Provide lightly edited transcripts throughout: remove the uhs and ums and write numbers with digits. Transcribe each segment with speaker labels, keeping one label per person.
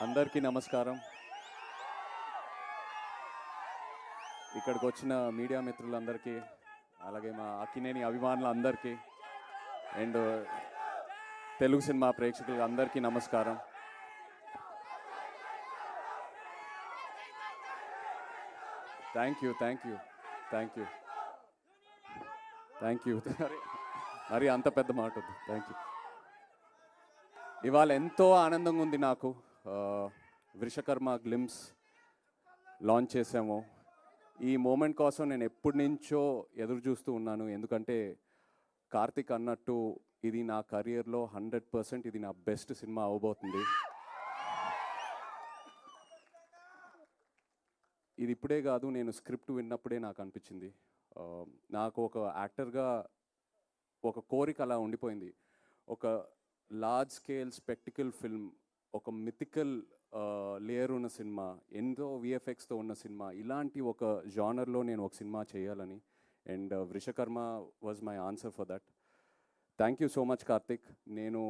Speaker 1: అందరికీ నమస్కారం. ఇక్కడికి వచ్చిన మీడియా మిత్రులందరికీ, అలాగే మా అక్కినేని అభిమానులందరికీ అండ్ తెలుగు సినిమా ప్రేక్షకులకు అందరికీ నమస్కారం. Thank you thank you thank you thank you మరి అంత పెద్ద మాట వద్దు. Thank you. ఇవాళ ఎంతో ఆనందంగా ఉంది నాకు. వృషకర్మ గ్లిమ్స్ లాంచ్ చేసాము. ఈ మూమెంట్ కోసం నేను ఎప్పటి నుంచో ఎదురు చూస్తూ ఉన్నాను. ఎందుకంటే కార్తిక్ అన్నట్టు ఇది నా కెరియర్లో 100% ఇది నా బెస్ట్ సినిమా అవబోతుంది. ఇది ఇప్పుడే కాదు, నేను స్క్రిప్ట్ విన్నప్పుడే నాకు అనిపించింది. నాకు ఒక యాక్టర్గా ఒక కోరిక అలా ఉండిపోయింది. ఒక లార్జ్ స్కేల్ స్పెక్టికల్ ఫిల్మ్, ఒక మిథికల్ లేయర్ ఉన్న సినిమా, ఎంతో విఎఫ్ఎక్స్తో ఉన్న సినిమా, ఇలాంటి ఒక జానర్లో నేను ఒక సినిమా చేయాలని. And Vrushakarma was my answer for that. Thank you so much Karthik. నేను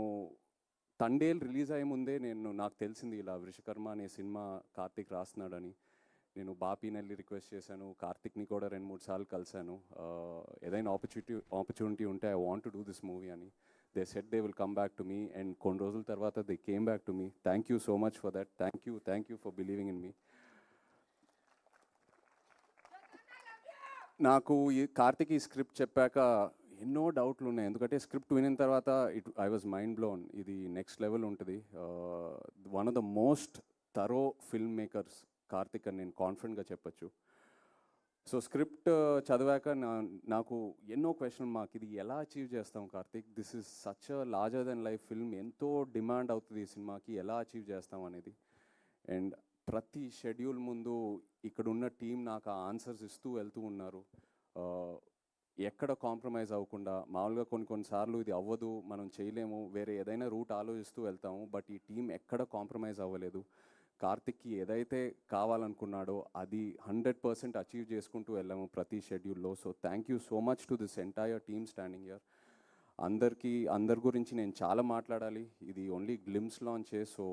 Speaker 1: తండేల్ రిలీజ్ అయ్యే ముందే నాకు తెలిసింది ఇలా వృషకర్మ అనే సినిమా కార్తిక్ రాస్తున్నాడని. నేను బాపీనెల్లి రిక్వెస్ట్ చేశాను, కార్తిక్ని కూడా 2-3 సార్లు కలిశాను. ఏదైనా ఆపర్చునిటీ ఉంటే I want to do this movie అని. They said they will come back to me, and కొన్ని రోజుల తర్వాత they came back to me. Thank you so much for that. Thank you for believing in me. నాకు ఈ కార్తిక్ ఈ script చెప్పాక ఎన్నో డౌట్లు ఉన్నాయి. ఎందుకంటే స్క్రిప్ట్ వినిన తర్వాత ఐ వాజ్ మైండ్ బ్లోన్. ఇది నెక్స్ట్ లెవెల్ ఉంటుంది. One of the most thorough film makers Karthik అని నేను కాన్ఫిడెంట్గా చెప్పచ్చు. సో స్క్రిప్ట్ చదివాక నాకు ఎన్నో క్వశ్చన్ మార్క్. ఇది ఎలా అచీవ్ చేస్తాం Karthik? This is such a larger than life film. ఎంతో డిమాండ్ అవుతుంది ఈ సినిమాకి, ఎలా అచీవ్ చేస్తాం అనేది. అండ్ ప్రతి షెడ్యూల్ ముందు ఇక్కడున్న టీం నాకు ఆ ఆన్సర్స్ ఇస్తూ వెళ్తూ ఉన్నారు. ఎక్కడ కాంప్రమైజ్ అవ్వకుండా. మామూలుగా కొన్నిసార్లు ఇది అవ్వదు, మనం చేయలేము, వేరే ఏదైనా రూట్ ఆలోచిస్తూ వెళ్తాము. బట్ ఈ టీం ఎక్కడ కాంప్రమైజ్ అవ్వలేదు. కార్తిక్కి ఏదైతే కావాలనుకున్నాడో అది 100% అచీవ్ చేసుకుంటూ వెళ్ళాము ప్రతి షెడ్యూల్లో. So thank you so much to this entire team standing here. అందరి గురించి నేను చాలా మాట్లాడాలి. ఇది ఓన్లీ గ్లిమ్స్ లాంచే. So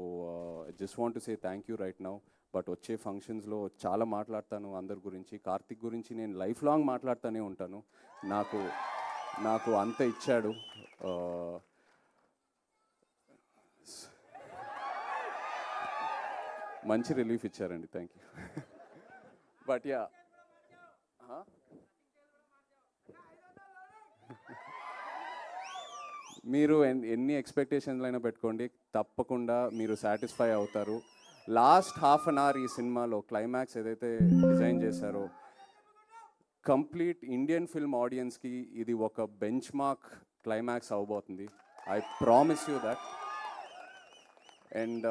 Speaker 1: just want to say thank you right now. But వచ్చే ఫంక్షన్స్లో చాలా మాట్లాడతాను అందరి గురించి. కార్తిక్ గురించి నేను లైఫ్ లాంగ్ మాట్లాడుతూనే ఉంటాను. నాకు అంత ఇచ్చాడు. మంచి రిలీఫ్ ఇచ్చారండి. Thank you. బట్ యా, మీరు ఎన్ని ఎక్స్పెక్టేషన్లు అయినా పెట్టుకోండి, తప్పకుండా మీరు సాటిస్ఫై అవుతారు. లాస్ట్ హాఫ్ అన్ అవర్ ఈ సినిమాలో క్లైమాక్స్ ఏదైతే డిజైన్ చేశారో, కంప్లీట్ ఇండియన్ ఫిల్మ్ ఆడియన్స్కి ఇది ఒక బెంచ్ మార్క్ క్లైమాక్స్ అవబోతుంది. I promise you that. And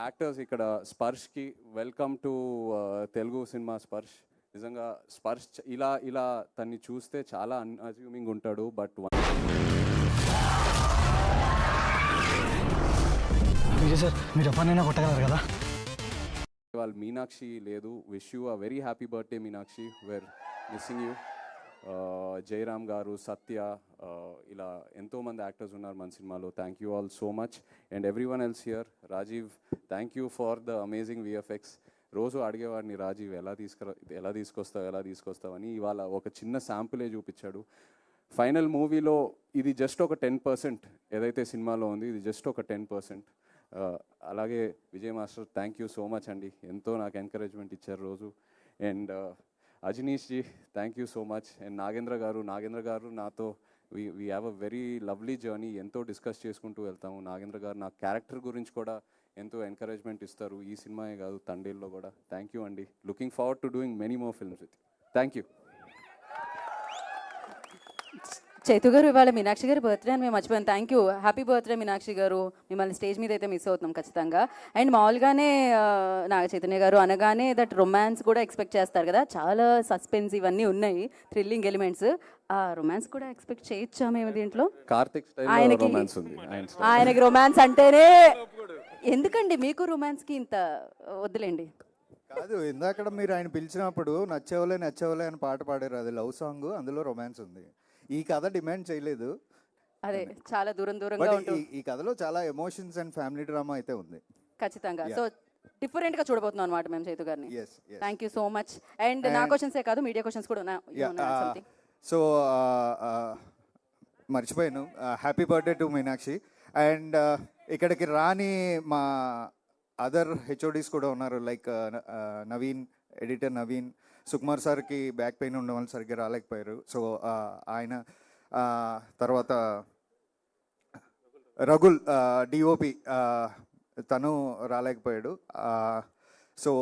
Speaker 1: actors ఇక్కడ స్పర్శ్కి welcome to Telugu cinema. Sparsh నిజంగా ఇలా తన్ని చూస్తే చాలా అన్అజ్యూమింగ్ ఉంటాడు. బట్
Speaker 2: సార్ మీరు ఎప్పుడైనా కొట్టగలరు కదా.
Speaker 1: వాళ్ళు మీనాక్షి లేదు. Wish you a very happy birthday Meenakshi. We're missing you. Jayaram garu, Satya, ఇలా ఎంతోమంది యాక్టర్స్ ఉన్నారు మన సినిమాలో. Thank you all so much. And everyone else here. Rajeev, thank you for the amazing VFX. రోజు అడిగేవాడిని, రాజీవ్ ఎలా తీసుకొస్తావు అని. ఇవాళ ఒక చిన్న శాంపులే చూపించాడు. ఫైనల్ మూవీలో ఇది జస్ట్ ఒక 10%. ఏదైతే సినిమాలో ఉంది ఇది జస్ట్ ఒక 10%. అలాగే Vijay master, thank you so much అండి. ఎంతో నాకు ఎంకరేజ్మెంట్ ఇచ్చారు రోజు. And Ajaneesh ji, thank you so much. And Nagendra గారు నాతో we have a very lovely journey. ఎంతో డిస్కస్ చేసుకుంటూ వెళ్తాము. నాగేంద్ర గారు నా క్యారెక్టర్ గురించి కూడా ఎంతో ఎంకరేజ్మెంట్ ఇస్తారు. ఈ సినిమాయే కాదు, తండేల్లో కూడా. థ్యాంక్ యూ అండి. Looking forward to doing many more films with. Thank you.
Speaker 3: Chaitu గారు, ఇవాళ మీనాక్షి గారి బర్త్డే అని మేము మర్చిపోయాను. Thank you. Happy birthday Meenakshi గారు. మిమ్మల్ని స్టేజ్ మీద అయితే మిస్ అవుతున్నాం ఖచ్చితంగా. అండ్ మామూలుగానే నాగ చైతన్య గారు అనగానే దట్ రొమాన్స్ కూడా ఎక్స్పెక్ట్ చేస్తారు కదా. చాలా సస్పెన్స్ ఇవన్నీ ఉన్నాయి, థ్రిల్లింగ్ ఎలిమెంట్స్. ఆ రొమాన్స్ కూడా ఎక్స్పెక్ట్ చేయొచ్చా మేము దీంట్లో?
Speaker 1: కార్తిక్
Speaker 3: ఆయనకి రొమాన్స్ అంటేనే ఎందుకండి మీకు రొమాన్స్కి ఇంత వద్దులేండి.
Speaker 4: కాదు, ఇందాక మీరు ఆయన పిలిచినప్పుడు నచ్చవలే అని పాట పాడారు. అది లవ్ సాంగ్, అందులో రొమాన్స్ ఉంది. ఈ కథ డిమాండ్ చేయలేదు.
Speaker 3: అదే చాలా దూరంగా ఉంటుంది.
Speaker 4: ఈ కథలో చాలా ఎమోషన్స్ అండ్ ఫ్యామిలీ డ్రామా అయితే ఉంది.
Speaker 3: ఖచ్చితంగా. సో డిఫరెంట్గా చూడబోతున్నాం అనమాట మేము చైతు గారిని.
Speaker 4: Yes, yes.
Speaker 3: Thank you so much. And నా క్వశ్చన్సే కాదు, మీడియా క్వశ్చన్స్ కూడా ఉన్నాయి.
Speaker 4: సో మర్చిపోయాను, happy birthday to Meenakshi. And ఇక్కడికి రాని మా అదర్ హెచ్ఓడీస్ కూడా ఉన్నారు, లైక్ నవీన్, ఎడిటర్ నవీన్. సుకుమార్ సార్కి బ్యాక్ పెయిన్ ఉండడం వల్ల సరిగ్గా రాలేకపోయారు. సో ఆయన తర్వాత రఘుల్ డిఓపి, తను రాలేకపోయాడు. సో